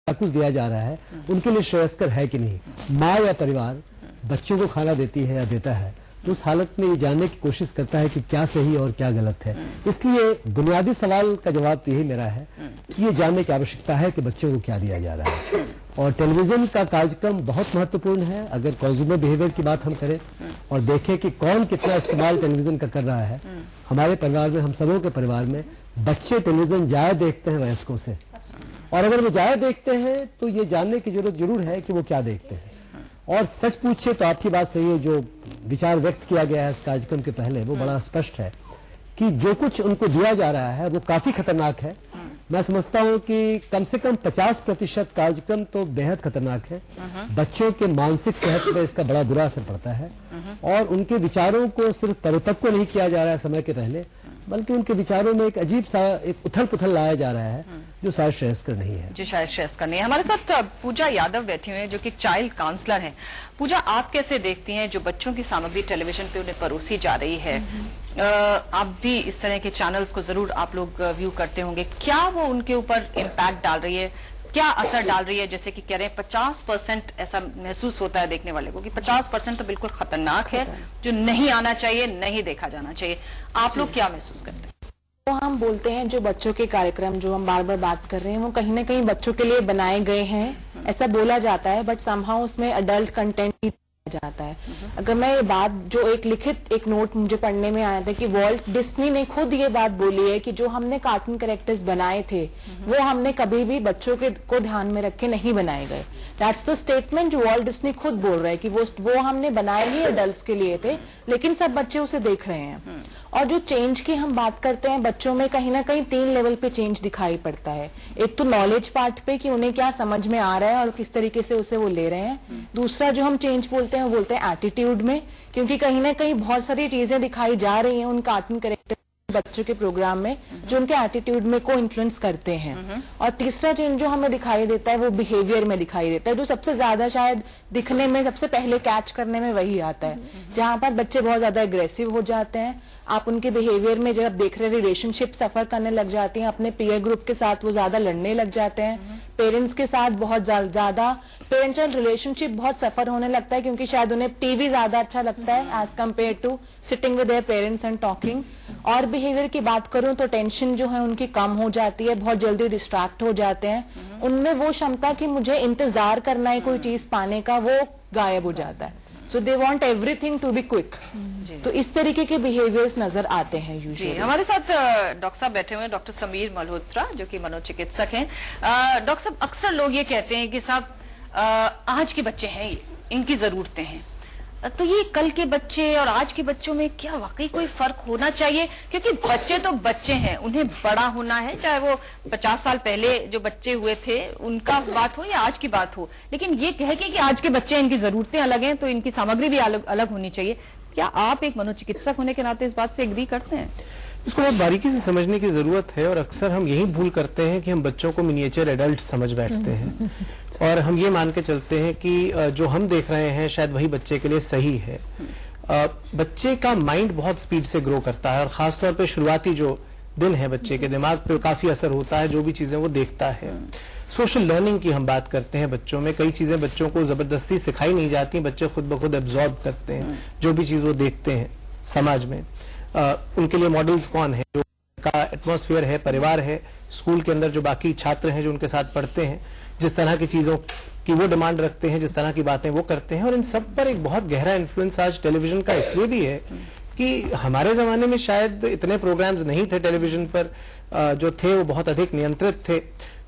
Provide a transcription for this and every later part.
कुछ दिया जा रहा है उनके लिए श्रेयस्कर है कि नहीं। माँ या परिवार बच्चों को खाना देती है या देता है तो उस हालत में ये जानने की कोशिश करता है कि क्या सही और क्या गलत है। इसलिए बुनियादी सवाल का जवाब तो यही मेरा है कि ये जानने की आवश्यकता है कि बच्चों को क्या दिया जा रहा है। और टेलीविजन का कार्यक्रम बहुत महत्वपूर्ण है। अगर कंज्यूमर बिहेवियर की बात हम करें और देखें कि कौन कितना इस्तेमाल टेलीविजन का कर रहा है, हमारे परिवार में, हम सबों के परिवार में बच्चे टेलीविजन ज्यादा देखते हैं वयस्कों से, और अगर वो ज्यादा देखते हैं तो ये जानने की जरूरत जरूर है कि वो क्या देखते हैं। और सच पूछिए तो आपकी बात सही है, जो विचार व्यक्त किया गया है इस कार्यक्रम के पहले वो बड़ा स्पष्ट है कि जो कुछ उनको दिया जा रहा है वो काफी खतरनाक है। मैं समझता हूं कि कम से कम 50% कार्यक्रम तो बेहद खतरनाक है। बच्चों के मानसिक सेहत पर इसका बड़ा बुरा असर पड़ता है और उनके विचारों को सिर्फ परिपक्व नहीं किया जा रहा है समय के पहले, बल्कि उनके विचारों में एक अजीब सा एक उथल पुथल लाया जा रहा है जो शायद श्रेयस्कर नहीं है। जो शायद श्रेयस्कर नहीं है। हमारे साथ पूजा यादव बैठी हुई है जो कि चाइल्ड काउंसलर हैं। पूजा, आप कैसे देखती हैं जो बच्चों की सामग्री टेलीविजन पे उन्हें परोसी जा रही है? आप भी इस तरह के चैनल्स को जरूर आप लोग व्यू करते होंगे, क्या वो उनके ऊपर इम्पैक्ट डाल रही है, क्या असर डाल रही है? जैसे कि कह रहे हैं 50% ऐसा महसूस होता है देखने वाले को कि 50% तो बिल्कुल खतरनाक है जो नहीं आना चाहिए, नहीं देखा जाना चाहिए। आप लोग क्या महसूस करते हैं? तो हम बोलते हैं जो बच्चों के कार्यक्रम जो हम बार बार बात कर रहे हैं वो कहीं ना कहीं बच्चों के लिए बनाए गए हैं, ऐसा बोला जाता है, बट समहाउ उसमें अडल्ट कंटेंट ही जाता है। अगर मैं ये बात, जो एक लिखित एक नोट मुझे पढ़ने में आया था कि वॉल्ट डिज्नी ने खुद ये बात बोली है कि जो हमने कार्टून कैरेक्टर्स बनाए थे वो हमने कभी भी बच्चों के को ध्यान में रख के नहीं बनाए गए। दैट्स द स्टेटमेंट जो वॉल्ट डिज्नी खुद बोल रहे हैं कि वो हमने बनाए ही एडल्ट्स के लिए थे, लेकिन सब बच्चे उसे देख रहे हैं। और जो चेंज की हम बात करते हैं बच्चों में, कहीं ना कहीं 3 लेवल पे चेंज दिखाई पड़ता है। एक तो नॉलेज पार्ट पे कि उन्हें क्या समझ में आ रहा है और किस तरीके से उसे वो ले रहे हैं। दूसरा जो हम चेंज बोलते हैं वो बोलते हैं एटीट्यूड में, क्योंकि कहीं ना कहीं बहुत सारी चीजें दिखाई जा रही हैं उन कार्टून कैरेक्टर बच्चों के प्रोग्राम में जो उनके एटीट्यूड में को इन्फ्लुएंस करते हैं। और तीसरा चेंज जो हमें दिखाई देता है वो बिहेवियर में दिखाई देता है, जो सबसे ज्यादा शायद दिखने में, सबसे पहले कैच करने में वही आता है, जहां पर बच्चे बहुत ज्यादा एग्रेसिव हो जाते हैं। आप उनके बिहेवियर में जब देख रहे हैं रिलेशनशिप सफर करने लग जाती हैं, अपने पीयर ग्रुप के साथ वो ज्यादा लड़ने लग जाते हैं, पेरेंट्स के साथ बहुत ज्यादा पेरेंटल रिलेशनशिप बहुत सफर होने लगता है, क्योंकि शायद उन्हें टीवी ज्यादा अच्छा लगता है as compare to sitting with their parents and talking. और बिहेवियर की बात करूं तो टेंशन जो है उनकी कम हो जाती है, बहुत जल्दी डिस्ट्रैक्ट हो जाते हैं, उनमें वो क्षमता कि मुझे इंतजार करना है कोई चीज पाने का वो गायब हो जाता है। So they want everything to be quick. तो इस तरीके के बिहेवियर्स नजर आते हैं यूजुअली। हमारे साथ डॉक्टर साहब बैठे हुए हैं, डॉक्टर समीर मल्होत्रा जो कि मनोचिकित्सक हैं। डॉक्टर साहब, अक्सर लोग ये कहते हैं कि साहब आज के बच्चे हैं ये, इनकी जरूरतें हैं, तो ये कल के बच्चे और आज के बच्चों में क्या वाकई कोई फर्क होना चाहिए? क्योंकि बच्चे तो बच्चे हैं, उन्हें बड़ा होना है, चाहे वो 50 साल पहले जो बच्चे हुए थे उनका बात हो या आज की बात हो, लेकिन ये कह के कि आज के बच्चे, इनकी जरूरतें अलग हैं तो इनकी सामग्री भी अलग अलग होनी चाहिए। क्या आप एक मनोचिकित्सक होने के नाते इस बात से एग्री करते हैं? इसको बहुत बारीकी से समझने की जरूरत है, और अक्सर हम यही भूल करते हैं कि हम बच्चों को मिनिएचर एडल्ट समझ बैठते हैं और हम ये मान के चलते हैं कि जो हम देख रहे हैं शायद वही बच्चे के लिए सही है। बच्चे का माइंड बहुत स्पीड से ग्रो करता है और खासतौर पे शुरुआती जो दिन है बच्चे के दिमाग पे काफी असर होता है जो भी चीजें वो देखता है। सोशल लर्निंग की हम बात करते हैं बच्चों में, कई चीजें बच्चों को जबरदस्ती सिखाई नहीं जाती, बच्चे खुद ब खुद एब्जॉर्ब करते हैं जो भी चीज वो देखते हैं समाज में। उनके लिए मॉडल्स कौन है, जो का एटमॉस्फेयर है, परिवार है, स्कूल के अंदर जो बाकी छात्र हैं जो उनके साथ पढ़ते हैं, जिस तरह की चीजों की वो डिमांड रखते हैं, जिस तरह की बातें वो करते हैं, और इन सब पर एक बहुत गहरा इन्फ्लुएंस आज टेलीविजन का इसलिए भी है कि हमारे जमाने में शायद इतने प्रोग्राम्स नहीं थे टेलीविजन पर, जो थे वो बहुत अधिक नियंत्रित थे।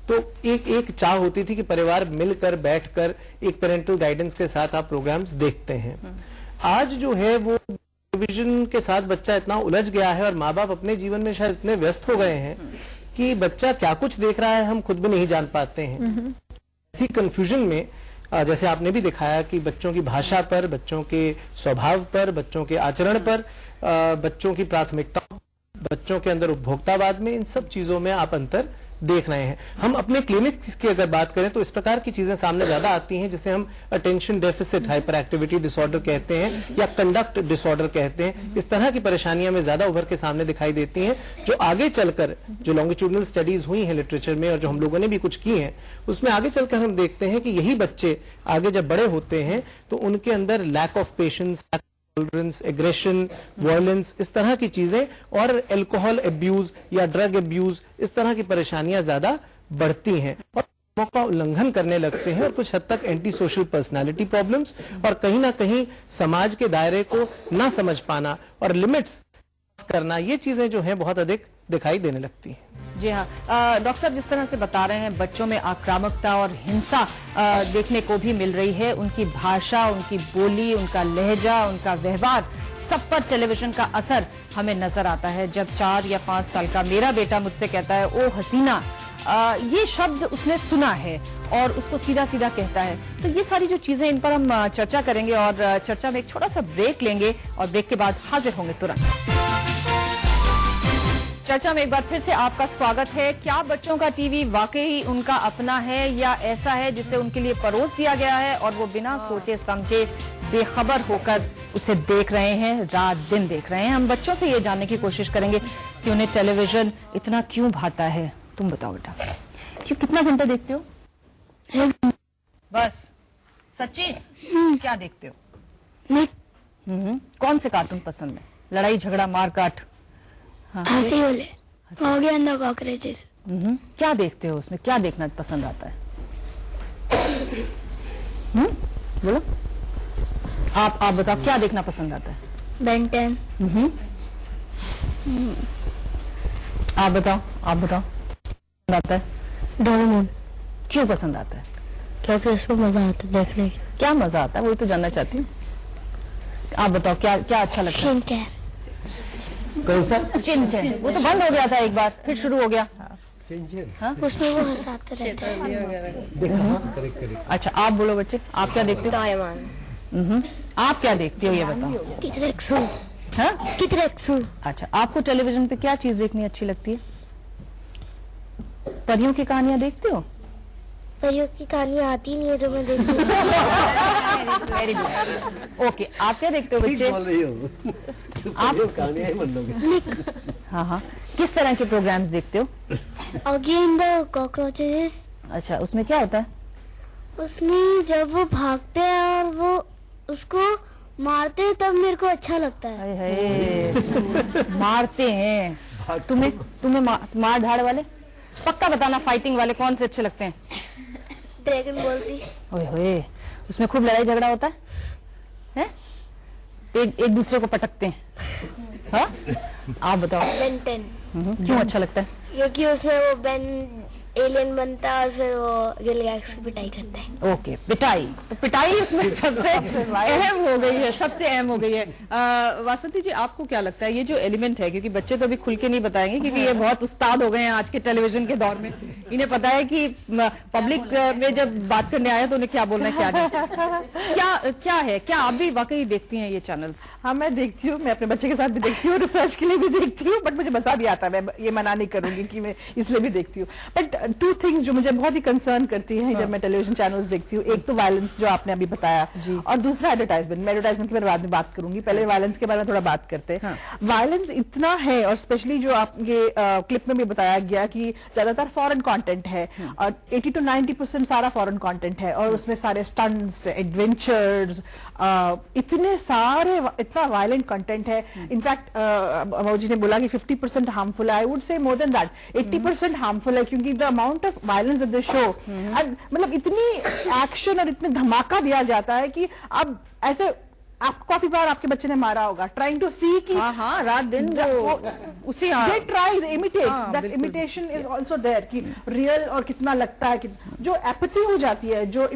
तो एक चाह होती थी कि परिवार मिलकर बैठकर एक पेरेंटल गाइडेंस के साथ आप प्रोग्राम्स देखते हैं। आज जो है वो टेलीविजन के साथ बच्चा इतना उलझ गया है और माँ बाप अपने जीवन में शायद इतने व्यस्त हो गए हैं कि बच्चा क्या कुछ देख रहा है हम खुद भी नहीं जान पाते हैं। इसी कंफ्यूजन में जैसे आपने भी दिखाया कि बच्चों की भाषा पर, बच्चों के स्वभाव पर, बच्चों के आचरण पर, बच्चों की प्राथमिकताओं, बच्चों के अंदर उपभोक्तावाद में, इन सब चीजों में आप अंतर देख रहे हैं। हम अपने क्लिनिक्स की अगर बात करें तो इस प्रकार की चीजें सामने ज्यादा आती हैं, जिसे हम attention deficit hyper activity disorder कहते हैं या कंडक्ट डिसऑर्डर कहते हैं। इस तरह की परेशानियां में ज्यादा उभर के सामने दिखाई देती हैं, जो आगे चलकर जो लॉन्गिट्यूडनल स्टडीज हुई हैं लिटरेचर में और जो हम लोगों ने भी कुछ की हैं, उसमें आगे चलकर हम देखते हैं कि यही बच्चे आगे जब बड़े होते हैं तो उनके अंदर lack of patience, tolerance, aggression, violence, इस तरह की चीजें और अल्कोहल अब्यूज या ड्रग अब्यूज, इस तरह की परेशानियां ज्यादा बढ़ती हैं और का उल्लंघन करने लगते हैं और कुछ हद तक एंटी सोशल पर्सनालिटी प्रॉब्लम्स और कहीं ना कहीं समाज के दायरे को ना समझ पाना और लिमिट्स करना, ये चीजें जो हैं बहुत अधिक दिखाई देने लगती हैं। जी हाँ, डॉक्टर साहब जिस तरह से बता रहे हैं बच्चों में आक्रामकता और हिंसा देखने को भी मिल रही है। उनकी भाषा, उनकी बोली, उनका लहजा, उनका व्यवहार, सब पर टेलीविजन का असर हमें नजर आता है। जब 4 या 5 साल का मेरा बेटा मुझसे कहता है ओ हसीना, ये शब्द उसने सुना है और उसको सीधा सीधा कहता है। तो ये सारी जो चीजें, इन पर हम चर्चा करेंगे और चर्चा में एक छोटा सा ब्रेक लेंगे और ब्रेक के बाद हाजिर होंगे तुरंत। चर्चा में एक बार फिर से आपका स्वागत है। क्या बच्चों का टीवी वाकई उनका अपना है या ऐसा है जिसे उनके लिए परोस दिया गया है और वो बिना सोचे समझे बेखबर होकर उसे देख रहे हैं, रात दिन देख रहे हैं? हम बच्चों से ये जानने की कोशिश करेंगे कि उन्हें टेलीविजन इतना क्यों भाता है। तुम बताओ बेटा, क्यों, कितना घंटा देखते हो? बस? सच्ची? क्या देखते हो? कौन से कार्टून पसंद है? लड़ाई झगड़ा मार काट? हंसी वाले, ऑगी एंड द कॉकरोचेस। क्या देखते हो उसमें? क्या देखना पसंद आता है? बोलो, आप बताओ क्या देखना पसंद आता है? बेन 10। आप बताओ पसंद आता है? डोरेमोन। क्यों पसंद आता है? क्योंकि उसमें मजा आता है देखने में। क्या मजा आता है वही तो जानना चाहती हूँ। आप बताओ क्या क्या अच्छा लगता है? शिनचैन। कैसा? चिंचैन, वो तो बंद हो गया था एक बार, फिर शुरू हो गया। उसमें वो हंसाते रहते हैं। अच्छा, आप बोलो बच्चे, आप क्या देखते हो? डोरेमोन। आप क्या देखते हो ये बताओ? कितरेक्सू। हाँ? कितरेक्सू। अच्छा, आपको टेलीविजन पे क्या चीज देखनी अच्छी लगती है? परियों की कहानियां देखते हो? परियों की कहानियां आती नहीं है जो मैं देखती हूँ। Very good. ओके, आप क्या देखते हो बच्चे? बोल रही हो आप कहानियां ही बन लोगे। हाँ, किस तरह के प्रोग्राम्स देखते हो? Oggy and the cockroaches. अच्छा, उसमें क्या होता है? उसमें जब वो भागते हैं और वो उसको मारते हैं तब मेरे को अच्छा लगता है। हाय मारते हैं तुम्हें मार धाड़ वाले? पक्का बताना, फाइटिंग वाले कौन से अच्छे लगते हैं? ड्रैगन बॉल जी। ओए होए, उसमें खूब लड़ाई झगड़ा होता है? हैं? एक दूसरे को पटकते हैं। हाँ? आप बताओ। बेन 10। क्यों अच्छा लगता है? क्योंकि उसमें वो बेन एलियन बनता है और फिर वो गिलगैक्स की पिटाई करता है। ओके, पिटाई। तो पिटाई उसमें सबसे अहम हो गई है, सबसे अहम हो गई है। वासंती जी, आपको क्या लगता है ये जो एलिमेंट है, क्योंकि बच्चे तो अभी खुल के नहीं बताएंगे क्योंकि ये बहुत उस्ताद हो गए हैं आज के टेलीविजन के दौर में, इन्हें पता है कि पब्लिक में जब बात करने आए तो उन्हें क्या बोलना है क्या नहीं। क्या है, क्या आप भी वाकई देखती हैं ये चैनल्स? हाँ, मैं देखती हूँ, मैं अपने बच्चे के साथ भी देखती हूँ, रिसर्च के लिए भी देखती हूँ, बट मुझे मजा भी आता है। मैं ये मना नहीं करूंगी कि मैं इसलिए भी देखती हूँ। बट 2 थिंग्स जो मुझे बहुत ही कंसर्न करती हैं जब मैं टेलीविजन चैनल्स देखती हूँ, एक तो वायलेंस जो आपने अभी बताया, और दूसरा एडवर्टाइजमेंट। मैं एडवर्टाइजमेंट के बारे में बाद में बात करूंगी, पहले वायलेंस के बारे में थोड़ा बात करते हैं। वायलेंस इतना है, और स्पेशली जो आप ये क्लिप में भी बताया गया कि ज्यादातर फॉरेन कंटेंट है और 80 to 90% सारा फॉरेन कंटेंट है, और उसमें सारे स्टंट्स, एडवेंचर्स, इतना वायलेंट कंटेंट है। इनफैक्ट अमोजी ने बोला कि 50% हार्मफुल है। I would say more than that, 80% harmful है, क्योंकि the amount of violence at the show, मतलब इतनी एक्शन और इतने धमाका दिया जाता है कि अब ऐसे आप काफी बार आपके बच्चे ने मारा होगा ट्राइंग टू सी कि हाँ, रात दिन उसी they try to imitate, that imitation is also there कि रियल और कितना लगता है कि जो एपैथी हो जाती है, जो